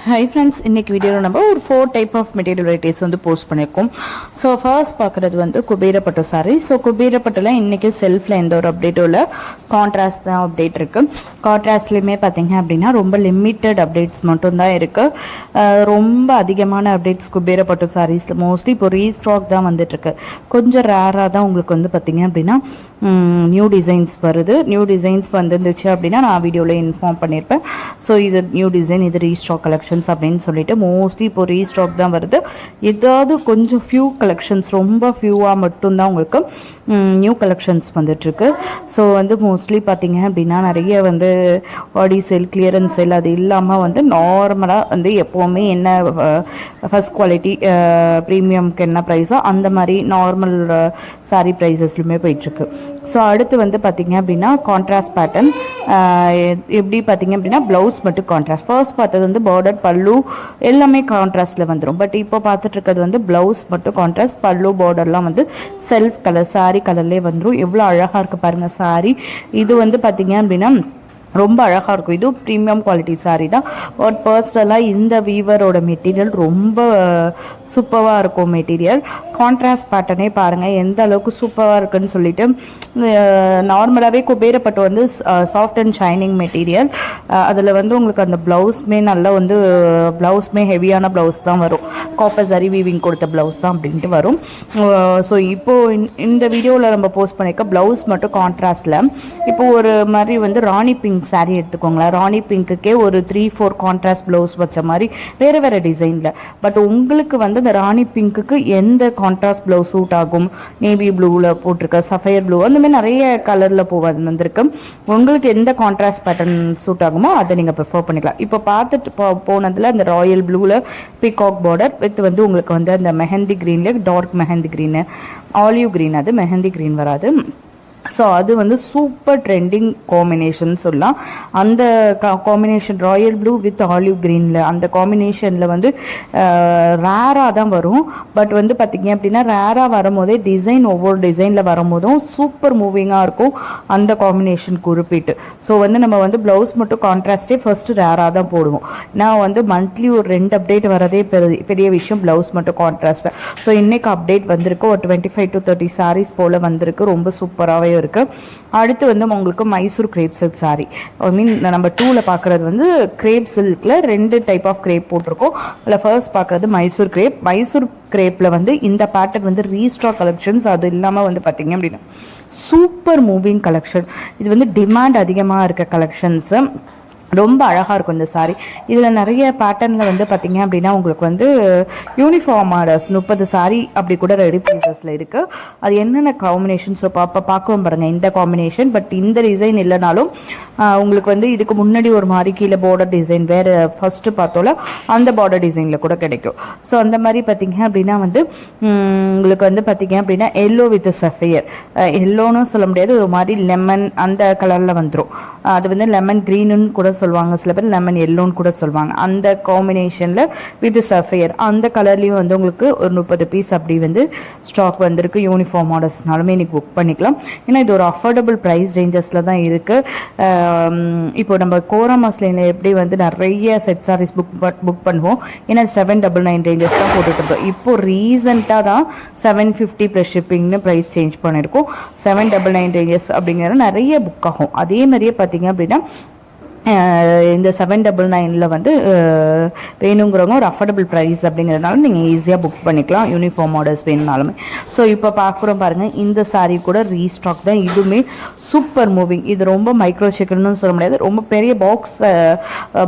Hi friends, இன்றைக்கி வீடியோவில் நம்ம ஒரு 4 டைப் ஆஃப் மெட்டீரியல் வெரைட்டிஸ் வந்து போஸ்ட் பண்ணியிருக்கோம். ஸோ ஃபர்ஸ்ட் பார்க்குறது வந்து குபேரப்பட்டு சாரீ. ஸோ குபேரப்பட்டில் இன்றைக்கி செல்ஃபில் எந்த ஒரு அப்டேட்டும் இல்லை, கான்ட்ராஸ்ட் தான் அப்டேட் இருக்குது. கான்ட்ராஸ்ட்லேயுமே பார்த்தீங்க அப்படின்னா ரொம்ப லிமிட்டட் அப்டேட்ஸ் மட்டும்தான் இருக்குது. ரொம்ப அதிகமான அப்டேட்ஸ் குபேரப்பட்டு சாரீஸில் மோஸ்ட்லி இப்போ ரீஸ்டாக் தான் வந்துட்டுருக்கு. கொஞ்சம் ரேராக தான் உங்களுக்கு வந்து பார்த்தீங்க அப்படின்னா நியூ டிசைன்ஸ் வருது. நியூ டிசைன்ஸ் வந்துருந்துச்சு அப்படின்னா நான் வீடியோவில் இன்ஃபார்ம் பண்ணியிருப்பேன். ஸோ இது நியூ டிசைன், இது ரீஸ்டாக் கலெக்ஷன்ஸ் அப்படின்னு சொல்லிட்டு மோஸ்ட்லி இப்போ ரீஸ்டாக் தான் வருது. ஏதாவது கொஞ்சம் ஃபியூ கலெக்ஷன்ஸ், ரொம்ப ஃபியூவாக மட்டும்தான் உங்களுக்கு நியூ கலெக்ஷன்ஸ் வந்துட்டுருக்கு. ஸோ வந்து மோஸ்ட்லி பார்த்தீங்க அப்படின்னா நிறைய வந்து ஆடி சேல், கிளியரன்ஸ் சேல் அது இல்லாமல் வந்து நார்மலாக வந்து எப்போவுமே என்ன ஃபஸ்ட் குவாலிட்டி ப்ரீமியம்க்கு என்ன ப்ரைஸோ அந்த மாதிரி நார்மல் சாரீ ப்ரைஸஸ்லையுமே போயிட்டுருக்கு. ஸோ அடுத்து வந்து பார்த்தீங்க அப்படின்னா கான்ட்ராஸ்ட் பேட்டர்ன். எப்படி பார்த்தீங்க அப்படின்னா ப்ளவுஸ் மட்டும் கான்ட்ராஸ்ட். ஃபர்ஸ்ட் பார்த்தது வந்து பார்டர், பல்லு எல்லாமே கான்ட்ராஸ்டில் வந்துடும். பட் இப்போ பார்த்துட்டு இருக்கிறது வந்து ப்ளவுஸ் மட்டும் கான்ட்ராஸ்ட், பல்லு பார்டர்லாம் வந்து செல்ஃப் கலர் சாரீ கலர்லேயே வந்துடும். எவ்வளோ அழகாக இருக்குது பாருங்கள் சாரீ. இது வந்து பார்த்தீங்க அப்படின்னா ரொம்ப அழகாக இருக்கும். இதுவும் ப்ரீமியம் குவாலிட்டி சாரீ தான். பட் பர்சனலாக இந்த வீவரோட மெட்டீரியல் ரொம்ப சூப்பராக இருக்கும். மெட்டீரியல் கான்ட்ராஸ்ட் பேட்டர்னே பாருங்கள் எந்த அளவுக்கு சூப்பராக இருக்குன்னு சொல்லிட்டு. நார்மலாகவே குபேரப்பட்டு வந்து சாஃப்ட் அண்ட் ஷைனிங் மெட்டீரியல். அதில் வந்து உங்களுக்கு அந்த ப்ளவுஸ்மே நல்லா வந்து ப்ளவுஸ்மே ஹெவியான ப்ளவுஸ் தான் வரும். காப்பர் ஜரி வீவிங் கொடுத்த ப்ளவுஸ் தான் அப்படின்ட்டு வரும். ஸோ இப்போது இந்த வீடியோவில் நம்ம போஸ்ட் பண்ணியிருக்க ப்ளவுஸ் மட்டும் கான்ட்ராஸ்டில் இப்போது ஒரு மாதிரி வந்து ராணி பிங்க் சாரீ எடுத்துக்கோங்களேன். ராணி பிங்க்குக்கே ஒரு 3-4 கான்ட்ராஸ்ட் ப்ளவுஸ் வச்ச மாதிரி வேறு வேறு டிசைனில். பட் உங்களுக்கு வந்து இந்த ராணி பிங்க்குக்கு எந்த கான்ட்ராஸ்ட் ப்ளவுஸ் சூட் ஆகும், நேவி ப்ளூவில் போட்டிருக்க, சஃபயர் ப்ளூ, அந்த மாதிரி நிறைய கலரில் வந்திருக்கு. உங்களுக்கு எந்த கான்ட்ராஸ்ட் பேட்டர்ன் சூட் ஆகுமோ அதை நீங்கள் ப்ரிஃபர் பண்ணிக்கலாம். இப்போ பார்த்துட்டு போனதில் அந்த ராயல் ப்ளூவில் பீகாக் பார்டர் வித் வந்து உங்களுக்கு வந்து அந்த மெஹந்தி க்ரீனில் dark mehndi green, olive green, அது மெஹந்தி க்ரீன் வராது. ஸோ அது வந்து சூப்பர் ட்ரெண்டிங் காம்பினேஷன் சொல்லலாம். அந்த combination Royal blue with olive க்ரீனில் அந்த காம்பினேஷனில் வந்து ரேராக தான் வரும். பட் வந்து பார்த்திங்க அப்படின்னா ரேராக வரும்போதே டிசைன் ஒவ்வொரு டிசைனில் வரும்போதும் சூப்பர் மூவிங்காக இருக்கும் அந்த காம்பினேஷன் குறிப்பிட்டு. ஸோ வந்து நம்ம வந்து ப்ளவுஸ் மட்டும் கான்ட்ராஸ்டே ஃபஸ்ட்டு ரேராக தான் போடுவோம். நான் வந்து மந்த்லி ஒரு 2 அப்டேட் வரதே பெரிய விஷயம், ப்ளவுஸ் மட்டும் கான்ட்ராஸ்ட். ஸோ இன்றைக்கு அப்டேட் வந்திருக்கு, ஒரு 25 to 30 சாரீஸ் போல் வந்திருக்கு. ரொம்ப சூப்பராகவே இருக்கு. அடுத்து வந்து உங்களுக்கு மைசூர் கிரேப் சில்க் சாரி. ஐ மீன் நம்ம 2ல பார்க்குறது வந்து கிரேப் சில்கில் 2 டைப் ஆஃப் கிரேப் போட்டிருக்கோம். அதில் ஃபர்ஸ்ட் பார்க்குறது மைசூர் கிரேப். மைசூர் கிரேப்பில் வந்து இந்த பேட்டர்ன் வந்து ரீஸ்டாக் கலெக்ஷன்ஸ். அது இல்லாமல் வந்து பார்த்தீங்க அப்படின்னா சூப்பர் மூவிங் கலெக்ஷன். இது வந்து டிமாண்ட் அதிகமாக இருக்க கலெக்ஷன்ஸு. ரொம்ப அழகாக இருக்கும் இந்த சாரீ. இதில் நிறைய பேட்டர்னில் வந்து பார்த்திங்க அப்படின்னா உங்களுக்கு வந்து யூனிஃபார்ம் ஆர்டர்ஸ் 30 சாரீ அப்படி கூட ரெடி பீசஸில் இருக்குது. அது என்னென்ன காம்பினேஷன்ஸ் பார்க்கவும் பாருங்கள் இந்த காம்பினேஷன். பட் இந்த டிசைன் இல்லைனாலும் உங்களுக்கு வந்து இதுக்கு முன்னாடி ஒரு மாதிரி கீழே பார்டர் டிசைன் வேறு ஃபஸ்ட்டு பார்த்தோல அந்த பார்டர் டிசைனில் கூட கிடைக்கும். ஸோ அந்த மாதிரி பார்த்திங்க அப்படின்னா வந்து உங்களுக்கு வந்து பார்த்திங்க அப்படின்னா எல்லோ வித் சஃபயர், எல்லோன்னு சொல்ல முடியாது, ஒரு மாதிரி லெமன் அந்த கலரில் வந்துடும். அது வந்து லெமன் க்ரீனுன்னு கூட சொல்லுவாங்க, சில பேர் லெமன் எல்லோன்னு கூட சொல்லுவாங்க. அந்த காம்பினேஷனில் வித் சஃபயர் அந்த கலர்லேயும் வந்து உங்களுக்கு ஒரு 30 பீஸ் அப்படி வந்து ஸ்டாக் வந்திருக்கு. யூனிஃபார்ம் ஆர்டர்ஸ்னாலுமே இன்றைக்கி புக் பண்ணிக்கலாம். ஏன்னா இது ஒரு அஃபோர்டபுள் ப்ரைஸ் ரேஞ்சஸில் தான் இருக்குது. இப்போ நம்ம கோரா மஸ்லினில் எப்படி வந்து நிறைய செட் சாரீஸ் புக் பண்ணுவோம், ஏன்னா 799 ரேஞ்சஸ் தான் போட்டுட்டு இருக்கோம். இப்போது ரீசெண்டாக தான் 750 ப்ளஸ் ஷிப்பிங்னு ப்ரைஸ் சேஞ்ச் பண்ணியிருக்கோம். 799 ரேஞ்சஸ் அப்படிங்கிறது நிறைய புக் ஆகும். அதே மாதிரியே பார்த்தீங்க அப்படின்னா இந்த 799 வந்து வேணுங்கிறவங்க ஒரு அஃபோர்டபுள் ப்ரைஸ் அப்படிங்கிறதுனால நீங்கள் ஈஸியாக புக் பண்ணிக்கலாம் யூனிஃபார்ம் ஆர்டர்ஸ் வேணுனாலுமே. ஸோ இப்போ பார்க்குறோம் பாருங்கள், இந்த சாரீ கூட ரீஸ்டாக் தான். இதுவுமே சூப்பர் மூவிங். இது ரொம்ப மைக்ரோ செக்குடுன்னு சொல்ல முடியாது, ரொம்ப பெரிய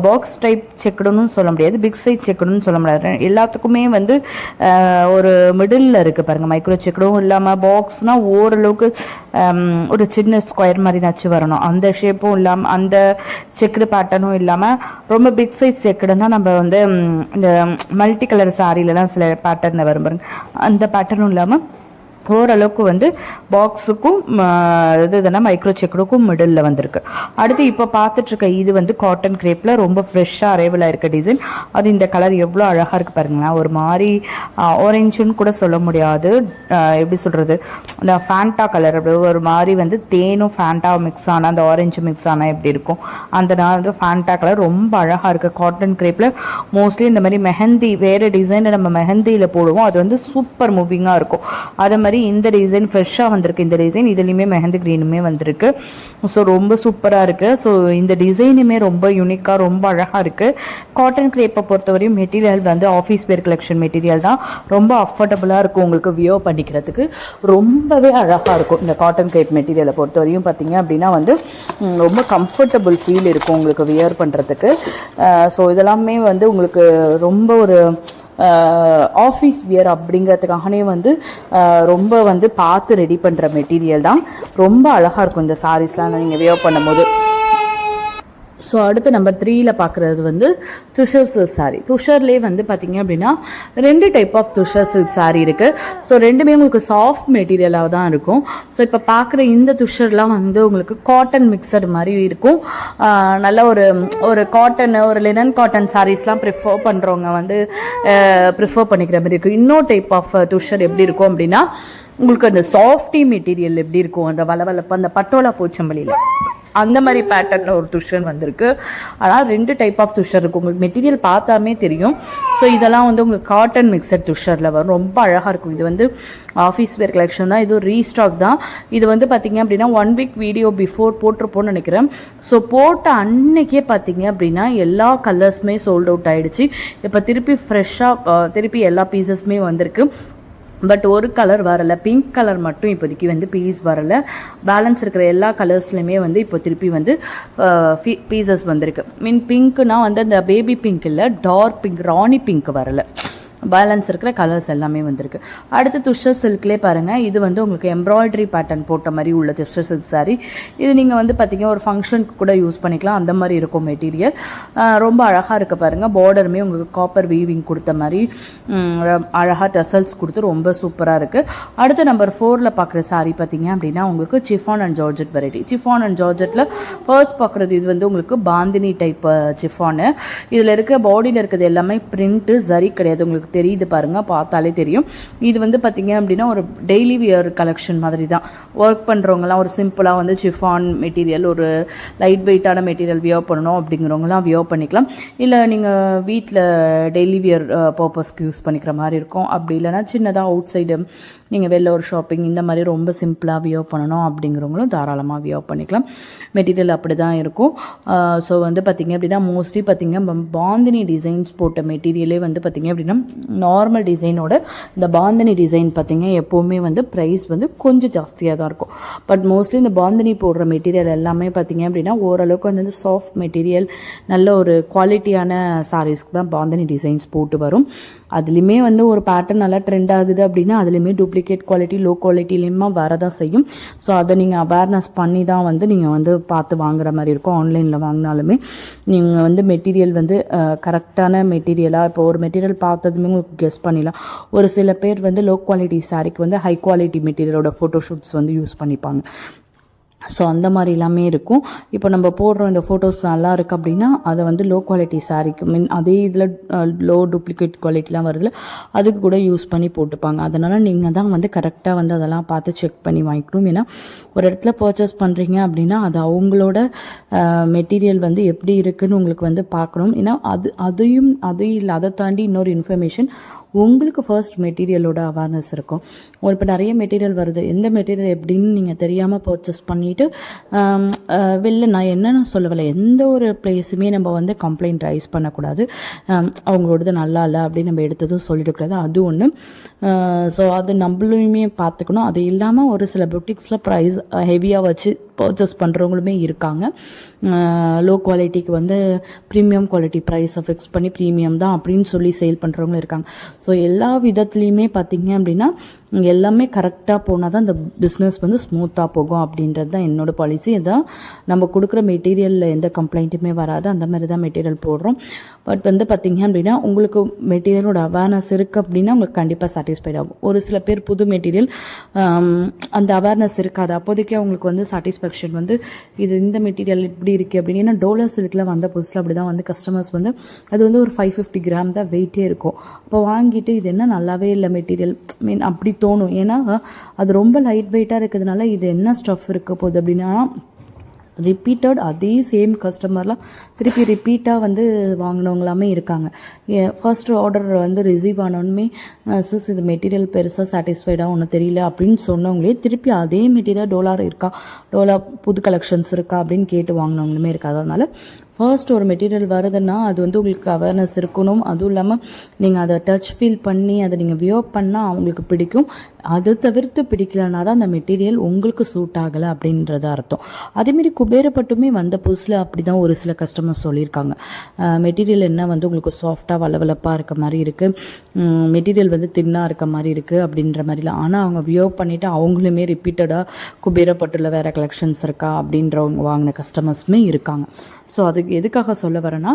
பாக்ஸ் டைப் செக்குடுன்னு சொல்ல முடியாது, பிக் சைஸ் செக்குடுன்னு சொல்ல முடியாது. எல்லாத்துக்குமே வந்து ஒரு மிடில் இருக்குது பாருங்கள். மைக்ரோ செக்குடும் இல்லாமல் பாக்ஸ்னால் ஓரளவுக்கு ஒரு சின்ன ஸ்கொயர் மாதிரி நச்சு வரணும், அந்த ஷேப்பும் இல்லாமல் அந்த செக்குடு பேட்டர்னும் இல்லாமல் ரொம்ப பிக் சைஸ் செக்குடுன்னா நம்ம வந்து இந்த மல்டி கலர் சாரீலலாம் சில பேட்டர்னில் வரும் பாருங்க, அந்த பேட்டர்னும் இல்லாமல் ஓரளவுக்கு வந்து பாக்ஸுக்கும் இதுனா மைக்ரோ செக்குடுக்கும் மிடில் வந்திருக்கு. அடுத்து இப்போ பார்த்துட்டு இருக்க இது வந்து காட்டன் கிரேப்பில் ரொம்ப ஃப்ரெஷ்ஷாக அரைவல் ஆயிருக்க டிசைன். அது இந்த கலர் எவ்வளோ அழகாக இருக்குது பாருங்களேன். ஒரு மாதிரி ஆரஞ்சுன்னு கூட சொல்ல முடியாது, எப்படி சொல்கிறது, இந்த ஃபேண்டா கலர் ஒரு மாதிரி வந்து தேனும் ஃபேண்டா மிக்ஸ் ஆனால் அந்த ஆரஞ்சு மிக்ஸ் ஆனால் எப்படி இருக்கும் அந்த நான் ஃபேண்டா கலர் ரொம்ப அழகாக இருக்குது. காட்டன் கிரேப்பில் மோஸ்ட்லி இந்த மாதிரி மெஹந்தி வேறு டிசைனை நம்ம மெஹந்தியில் போடுவோம், அது வந்து சூப்பர் மூவிங்காக இருக்கும். அதே மாதிரி இந்த டிசைன் ஃப்ரெஷ்ஷாக வந்திருக்கு. இந்த டிசைன் இதுலேயுமே மெஹந்தி க்ரீனுமே வந்திருக்கு. ஸோ ரொம்ப சூப்பராக இருக்குது. ஸோ இந்த டிசைனுமே ரொம்ப யூனிக்காக ரொம்ப அழகாக இருக்குது. காட்டன் கிரேப்பை பொறுத்தவரையும் மெட்டீரியல் வந்து ஆஃபீஸ் வேர் கலெக்ஷன் மெட்டீரியல் தான். ரொம்ப அஃபோர்டபுளாக இருக்கும், உங்களுக்கு வியோ பண்ணிக்கிறதுக்கு ரொம்பவே அழகாக இருக்கும். இந்த காட்டன் கிரேப் மெட்டீரியலை பொறுத்தவரையும் பார்த்தீங்க அப்படின்னா வந்து ரொம்ப கம்ஃபர்டபுள் ஃபீல் இருக்கும் உங்களுக்கு வியர் பண்ணுறதுக்கு. ஸோ இதெல்லாமே வந்து உங்களுக்கு ரொம்ப ஒரு ஆஃபீஸ் வியர் அப்படிங்கிறதுக்காகவே வந்து ரொம்ப வந்து பார்த்து ரெடி பண்ணுற மெட்டீரியல் தான். ரொம்ப அழகாக இருக்கும் இந்த சாரீஸ்லாம் நீங்கள் வியர் பண்ணும்போது. ஸோ அடுத்து நம்பர் 3ல் பார்க்குறது வந்து துஷர் சில்க் சாரீ. துஷர்லேயே வந்து பார்த்திங்க அப்படின்னா 2 type of tussar silk sari இருக்குது. ஸோ ரெண்டுமே உங்களுக்கு சாஃப்ட் மெட்டீரியலாக தான் இருக்கும். ஸோ இப்போ பார்க்குற இந்த துஷர்லாம் வந்து உங்களுக்கு காட்டன் மிக்சடு மாதிரி இருக்கும். நல்ல ஒரு காட்டன் ஒரு லினன் காட்டன் சாரீஸ்லாம் ப்ரிஃபர் பண்ணுறவங்க வந்து ப்ரிஃபர் பண்ணிக்கிற மாதிரி இருக்கும். இன்னொரு டைப் ஆஃப் துஷர் எப்படி இருக்கும் அப்படின்னா உங்களுக்கு அந்த சாஃப்டி மெட்டீரியல் எப்படி இருக்கும், அந்த வளவளப்பு அந்த பட்டோலா பூச்சம்பள்ளியில் அந்த மாதிரி பேட்டர்னில் ஒரு துஷர் வந்திருக்கு. ஆனால் 2 டைப் ஆஃப் துஷர் இருக்குது, உங்களுக்கு மெட்டீரியல் பார்த்தாமே தெரியும். ஸோ இதெல்லாம் வந்து உங்களுக்கு காட்டன் மிக்சட் துஷரில் வரும், ரொம்ப அழகாக இருக்கும். இது வந்து ஆஃபீஸ் வேர் கலெக்ஷன் தான், இது ரீஸ்டாக் தான். இது வந்து பார்த்திங்க அப்படின்னா 1 வீக் வீடியோ பிஃபோர் போட்டிருப்போன்னு நினைக்கிறேன். ஸோ போட்ட அன்னைக்கே பார்த்திங்க அப்படின்னா எல்லா கலர்ஸுமே சோல்ட் அவுட் ஆகிடுச்சு. இப்போ திருப்பி ஃப்ரெஷ்ஷாக திருப்பி எல்லா பீசஸுமே வந்திருக்கு. பட் ஒரு கலர் வரலை, பிங்க் கலர் மட்டும் இப்போதைக்கு வந்து பீஸ் வரலை. பேலன்ஸ் இருக்கிற எல்லா கலர்ஸ்லையுமே வந்து இப்போ திருப்பி வந்து பீசஸ் வந்திருக்கு. பிங்க்னா வந்து அந்த பேபி பிங்க் இல்லை, டார்க் பிங்க் ராணி பிங்க் வரலை. பேலன்ஸ் இருக்கிற கலர்ஸ் எல்லாமே வந்திருக்கு. அடுத்து துஷர் சில்க்லேயே பாருங்கள், இது வந்து உங்களுக்கு எம்ப்ராய்டரி பேட்டர்ன் போட்ட மாதிரி உள்ள துஷர் சில்க் சாரீ. இது நீங்கள் வந்து பார்த்தீங்கன்னா ஒரு ஃபங்க்ஷனுக்கு கூட யூஸ் பண்ணிக்கலாம், அந்த மாதிரி இருக்கும் மெட்டீரியல். ரொம்ப அழகாக இருக்க பாருங்கள். பார்டருமே உங்களுக்கு காப்பர் வீவிங் கொடுத்த மாதிரி அழகாக டசல்ஸ் கொடுத்து ரொம்ப சூப்பராக இருக்குது. அடுத்து நம்பர் 4ல் பார்க்குற சாரீ பார்த்தீங்க அப்படின்னா உங்களுக்கு chiffon and georgette variety. Chiffon and ஜார்ஜெட்டில் ஃபர்ஸ்ட் பார்க்குறது இது வந்து உங்களுக்கு பாந்தினி டைப் சிஃபானு. இதில் இருக்க பாடியில் இருக்கிறது எல்லாமே பிரிண்ட்டு சரி கிடையாது, உங்களுக்கு தெரியுது பாருங்க, பார்த்தாலே தெரியும். இது வந்து பார்த்தீங்க அப்படின்னா ஒரு டெய்லி வியர் கலெக்ஷன் மாதிரி தான். ஒர்க் பண்ணுறவங்களாம் ஒரு சிம்பிளாக வந்து சிஃபான் மெட்டீரியல் ஒரு லைட் வெயிட்டான மெட்டீரியல் வியர் பண்ணணும் அப்படிங்கிறவங்களாம் வியர் பண்ணிக்கலாம். இல்லை நீங்கள் வீட்டில் டெய்லி வியர் பர்பஸ்க்கு யூஸ் பண்ணிக்கிற மாதிரி இருக்கும். அப்படி இல்லைனா சின்னதாக அவுட் சைடு நீங்கள் வெளில ஒரு ஷாப்பிங் இந்த மாதிரி ரொம்ப சிம்பிளாக வியர் பண்ணணும் அப்படிங்கிறவங்களும் தாராளமாக வியர் பண்ணிக்கலாம். மெட்டீரியல் அப்படி தான் இருக்கும். ஸோ வந்து பார்த்திங்க அப்படின்னா மோஸ்ட்லி பார்த்திங்க பாந்தினி டிசைன்ஸ் போட்ட மெட்டீரியலே வந்து பார்த்திங்க அப்படின்னா நார்மல் டிசைனோட இந்த பாந்தினி டிசைன் பார்த்திங்க எப்போவுமே வந்து ப்ரைஸ் வந்து கொஞ்சம் ஜாஸ்தியாக தான் இருக்கும். பட் மோஸ்ட்லி இந்த பாந்தினி போடுற மெட்டீரியல் எல்லாமே பார்த்திங்க அப்படின்னா ஓரளவுக்கு வந்து சாஃப்ட் மெட்டீரியல் நல்ல ஒரு குவாலிட்டியான சாரீஸ்க்கு தான் பாந்தினி டிசைன்ஸ் போட்டு வரும். அதுலேயுமே வந்து ஒரு பேட்டர்ன் நல்லா ட்ரெண்ட் ஆகுது அப்படின்னா அதுலேயுமே டூப்ளிகேட் குவாலிட்டி லோ குவாலிட்டிலையுமா வரதான் செய்யும். ஸோ அதை நீங்கள் அவேர்னஸ் பண்ணி தான் வந்து நீங்கள் வந்து பார்த்து வாங்குற மாதிரி இருக்கும். ஆன்லைனில் வாங்கினாலுமே நீங்கள் வந்து மெட்டீரியல் வந்து கரெக்டான மெட்டீரியலாக, இப்போ ஒரு மெட்டீரியல் பார்த்ததுமே உங்களுக்கு கெஸ் பண்ணிடலாம். ஒரு சில பேர் வந்து லோ குவாலிட்டி சாரீக்கு வந்து ஹை குவாலிட்டி மெட்டீரியலோட ஃபோட்டோஷூட்ஸ் வந்து யூஸ் பண்ணிப்பாங்க. ஸோ அந்த மாதிரி எல்லாமே இருக்கும். இப்போ நம்ம போடுறோம் இந்த ஃபோட்டோஸ் நல்லா இருக்குது அப்படின்னா அதை வந்து லோ குவாலிட்டி சாரீக்கு அதே இதில் லோ டூப்ளிகேட் குவாலிட்டிலாம் வருதுல அதுக்கு கூட யூஸ் பண்ணி போட்டுப்பாங்க. அதனால் நீங்கள் தான் வந்து கரெக்டாக வந்து அதெல்லாம் பார்த்து செக் பண்ணி வாங்கிக்கணும். ஏன்னா ஒரு இடத்துல பர்ச்சேஸ் பண்ணுறீங்க அப்படின்னா அது அவங்களோட மெட்டீரியல் வந்து எப்படி இருக்குதுன்னு உங்களுக்கு வந்து பார்க்கணும். ஏன்னா அது இல்லை, அதை தாண்டி இன்னொரு இன்ஃபர்மேஷன் உங்களுக்கு ஃபர்ஸ்ட் மெட்டீரியலோட அவேர்னஸ் இருக்கும். இப்போ நிறைய மெட்டீரியல் வருது, எந்த மெட்டீரியல் எப்படின்னு நீங்கள் தெரியாமல் பர்ச்சேஸ் பண்ணிவிட்டு வெளில நான் என்னென்னு சொல்லவில்லை, எந்த ஒரு பிளேஸுமே நம்ம வந்து கம்ப்ளைண்ட் ரைஸ் பண்ணக்கூடாது. அவங்களோடது நல்லா இல்லை அப்படின்னு நம்ம எடுத்ததும் சொல்லிடக்கூடாது, அது ஒன்று. ஸோ அது நம்மளுமே பார்த்துக்கணும். அது இல்லாமல் ஒரு சில புட்டிக்ஸில் ப்ரைஸ் ஹெவியாக வச்சு பர்ச்சேஸ் பண்ணுறவங்களுமே இருக்காங்க. லோ குவாலிட்டிக்கு வந்து ப்ரீமியம் குவாலிட்டி ப்ரைஸை ஃபிக்ஸ் பண்ணி ப்ரீமியம் தான் அப்படின்னு சொல்லி சேல் பண்ணுறவங்களும் இருக்காங்க. ஸோ எல்லா விதத்துலேயுமே பார்த்திங்க அப்படின்னா எல்லாமே கரெக்டாக போனால் தான் இந்த பிஸ்னஸ் வந்து ஸ்மூத்தாக போகும் அப்படின்றது தான் என்னோடய பாலிசி. இதான் நம்ம கொடுக்குற மெட்டீரியலில் எந்த கம்ப்ளைண்ட்டுமே வராது, அந்த மாதிரி தான் மெட்டீரியல் போடுறோம். பட் வந்து பார்த்திங்க அப்படின்னா உங்களுக்கு மெட்டீரியலோட அவேர்னஸ் இருக்குது அப்படின்னா உங்களுக்கு கண்டிப்பாக சாட்டிஸ்ஃபைட் ஆகும். ஒரு சில பேர் புது மெட்டீரியல் அந்த அவேர்னஸ் இருக்காது, அப்போதைக்கு அவங்களுக்கு வந்து சாட்டிஸ்ஃபேக்ஷன் வந்து இது இந்த மெட்டீரியல் இப்படி இருக்குது அப்படின்னு. ஏன்னா டோலா சில்கில் வந்த புதுசில் அப்படி தான் வந்து கஸ்டமர்ஸ் வந்து அது வந்து ஒரு 550 கிராம் தான் வெயிட்டே இருக்கும். அப்போ வாங்கிட்டு இது என்ன நல்லாவே இல்லை மெட்டீரியல் அப்படி தோணும். ஏன்னா அது ரொம்ப லைட் வெயிட்டாக இருக்கிறதுனால இது என்ன ஸ்டஃப் இருக்க போகுது அப்படின்னா ரிப்பீட்டட் அதே சேம் கஸ்டமர்லாம் திருப்பி ரிப்பீட்டாக வந்து வாங்கினவங்களாமே இருக்காங்க. ஃபர்ஸ்ட் ஆர்டர் வந்து ரிசீவ் ஆனோன்னுமே சிஸ் இது மெட்டீரியல் பெருசாக சாட்டிஸ்ஃபைடாக ஒன்றும் தெரியல அப்படின்னு சொன்னவங்களே திருப்பி அதே மெட்டீரியல் டோலா புது கலெக்ஷன்ஸ் இருக்கா அப்படின்னு கேட்டு வாங்கினவங்களுமே இருக்காது. அதனால் ஃபர்ஸ்ட் ஒரு மெட்டீரியல் வருதுன்னா அது வந்து உங்களுக்கு அவேர்னஸ் இருக்கணும். அதுவும் இல்லாமல் நீங்கள் அதை டச் ஃபீல் பண்ணி அதை நீங்கள் வியோ பண்ணால் அவங்களுக்கு பிடிக்கும். அதை தவிர்த்து பிடிக்கலனா தான் அந்த மெட்டீரியல் உங்களுக்கு சூட் ஆகலை அப்படின்றது அர்த்தம். அதேமாரி குபேரப்பட்டுமே வந்த புதுசில் அப்படி தான் ஒரு சில கஸ்டமர்ஸ் சொல்லியிருக்காங்க. மெட்டீரியல் என்ன வந்து உங்களுக்கு சாஃப்டாக வளவளப்பாக இருக்க மாதிரி இருக்குது, மெட்டீரியல் வந்து தின்னாக இருக்க மாதிரி இருக்குது அப்படின்ற மாதிரிலாம். ஆனால் அவங்க வியோ பண்ணிவிட்டு அவங்களுமே ரிப்பீட்டடாக குபேரப்பட்டில் வேறு கலெக்ஷன்ஸ் இருக்கா அப்படின்றவங்க வாங்கின கஸ்டமர்ஸுமே இருக்காங்க. ஸோ அதுக்கு எதுக்காக சொல்ல வரேன்னா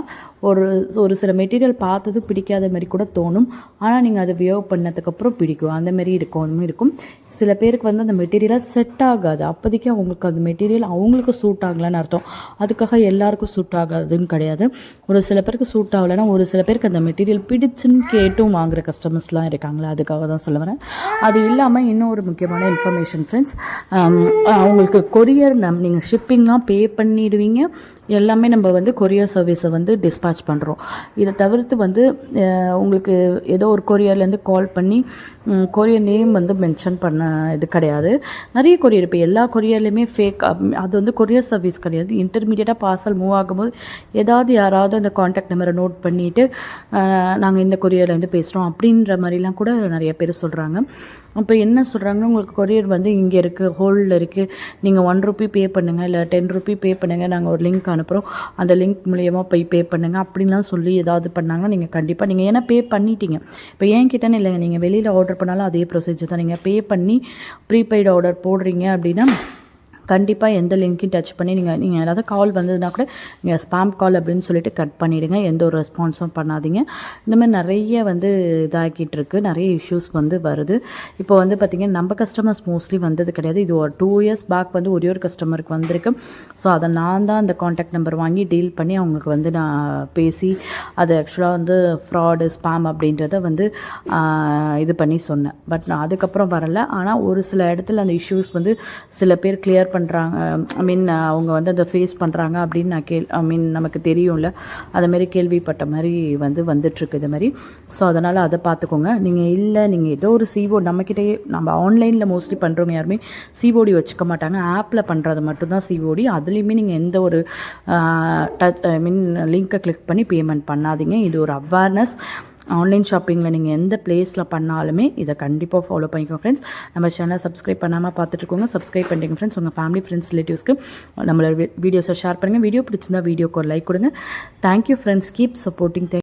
ஒரு சில மெட்டீரியல் பார்த்தது பிடிக்காத மாதிரி கூட தோணும், ஆனால் நீங்கள் அதை வியோ பண்ணதுக்கப்புறம் பிடிக்கும், அந்த மாதிரி இருக்கும். சில பேருக்கு வந்து அந்த மெட்டீரியலாக செட் ஆகாது, அப்போதைக்கு அவங்களுக்கு அந்த மெட்டீரியல் அவங்களுக்கு சூட் ஆகலைன்னு அர்த்தம். அதுக்காக எல்லாருக்கும் சூட் ஆகாதுன்னு கிடையாது. ஒரு சில பேருக்கு சூட் ஆகலைன்னா ஒரு சில பேருக்கு அந்த மெட்டீரியல் பிடிச்சுன்னு கேட்டும் வாங்குகிற கஸ்டமர்ஸ்லாம் இருக்காங்களா, அதுக்காக தான் சொல்ல வரேன். அது இல்லாமல் இன்னும் ஒரு முக்கியமான இன்ஃபர்மேஷன் ஃப்ரெண்ட்ஸ், அவங்களுக்கு கொரியர் நீங்கள் ஷிப்பிங்லாம் பே பண்ணிடுவீங்க, எல்லாமே நம்ம வந்து கொரியர் சர்வீஸை வந்து டிஸ்பேட்ச் பண்ணுறோம். இதை தவிர்த்து வந்து உங்களுக்கு ஏதோ ஒரு கொரியர்லேருந்து கால் பண்ணி கொரியர் நேம் வந்து மென்ஷன் பண்ண இது கிடையாது. நிறைய கொரியர் இப்போ எல்லா கொரியர்லேயுமே ஃபேக், அது வந்து கொரியர் சர்வீஸ் கிடையாது. இன்டர்மீடியட்டாக பார்சல் மூவ் ஆகும்போது யாராவது அந்த காண்டாக்ட் நம்பரை நோட் பண்ணிவிட்டு நாங்கள் இந்த கொரியர்லேருந்து பேசுகிறோம் அப்படின்ற மாதிரிலாம் கூட நிறைய பேர் சொல்கிறாங்க. அப்போ என்ன சொல்கிறாங்கன்னா உங்களுக்கு கொரியர் வந்து இங்கே இருக்குது, ஹோல்டில் இருக்குது, நீங்கள் ₹1 பே பண்ணுங்கள் இல்லை ₹10 பே பண்ணுங்கள், நாங்கள் ஒரு லிங்க் அனுப்புகிறோம், அந்த லிங்க் மூலியமாக போய் பே பண்ணுங்கள் அப்படின்லாம் சொல்லி ஏதாவது பண்ணாங்கன்னா நீங்கள் கண்டிப்பாக நீங்கள் ஏன்னா பே பண்ணிட்டீங்க. இப்போ ஏன் கிட்டேன்னு இல்லைங்க, நீங்கள் வெளியில் ஆர்டர் பண்ணாலும் அதே ப்ரொசீஜர் தான். நீங்கள் பே பண்ணி ப்ரீபெய்டு ஆர்டர் போடுறீங்க அப்படின்னா கண்டிப்பாக எந்த லிங்க்கையும் டச் பண்ணி நீங்கள் ஏதாவது கால் வந்ததுன்னா கூட நீங்கள் ஸ்பாம் கால் அப்படின்னு சொல்லிட்டு கட் பண்ணிவிடுங்க, எந்த ஒரு ரெஸ்பான்ஸும் பண்ணாதீங்க. இந்த மாதிரி நிறைய வந்து இதாகிட்டு இருக்குது, நிறைய இஷ்யூஸ் வந்து வருது. இப்போ வந்து பார்த்திங்கன்னா நம்ம கஸ்டமர்ஸ் மோஸ்ட்லி வந்தது கிடையாது. இது ஒரு 2 இயர்ஸ் பேக் வந்து ஒரு கஸ்டமருக்கு வந்திருக்கு. ஸோ அதை நான் தான் அந்த காண்டாக்ட் நம்பர் வாங்கி டீல் பண்ணி அவங்களுக்கு வந்து நான் பேசி அது ஆக்சுவலாக வந்து ஃப்ராடு ஸ்பாம் அப்படின்றத வந்து இது பண்ணி சொன்னேன். பட் நான் அதுக்கப்புறம் வரலை. ஆனால் ஒரு சில இடத்துல அந்த இஷ்யூஸ் வந்து சில பேர் கிளியர் பண்ணுறாங்க, அவங்க வந்து அதை ஃபேஸ் பண்ணுறாங்க அப்படின்னு நான் நமக்கு தெரியும்ல, அதுமாரி கேள்விப்பட்ட மாதிரி வந்துட்டுருக்கு இது மாதிரி. ஸோ அதனால் அதை பார்த்துக்கோங்க. நீங்கள் ஏதோ ஒரு சிஓடி நம்மக்கிட்டேயே, நம்ம ஆன்லைனில் மோஸ்ட்லி பண்ணுறவங்க யாருமே சிஓடி வச்சுக்க மாட்டாங்க, ஆப்பில் பண்ணுறது மட்டும்தான் சிஓடி. அதுலேயுமே நீங்கள் எந்த ஒரு லிங்க்கை கிளிக் பண்ணி பேமெண்ட் பண்ணாதீங்க. இது ஒரு அவேர்னஸ். ஆன்லைன் ஷாப்பிங்கில் நீங்கள் எந்த பிளேஸில் பண்ணாலுமே இதை கண்டிப்பாக ஃபாலோ பண்ணிக்கோங்க ஃப்ரெண்ட்ஸ். நம்ம சேனல் சப்ஸ்கிரைப் பண்ணாமல் பார்த்துட்ருக்கோங்க, சப்ஸ்கிரைப் பண்ணிக்கோங்க ஃப்ரெண்ட்ஸ். உங்கள் ஃபேமிலி ஃப்ரெண்ட்ஸ் ரிலேட்டிவ்ஸ்க்கு நம்மளோட வீடியோஸை ஷேர் பண்ணுங்கள். வீடியோ பிடிச்சிருந்தா வீடியோக்கு ஒரு லைக் கொடுங்க. Thank you friends, keep supporting.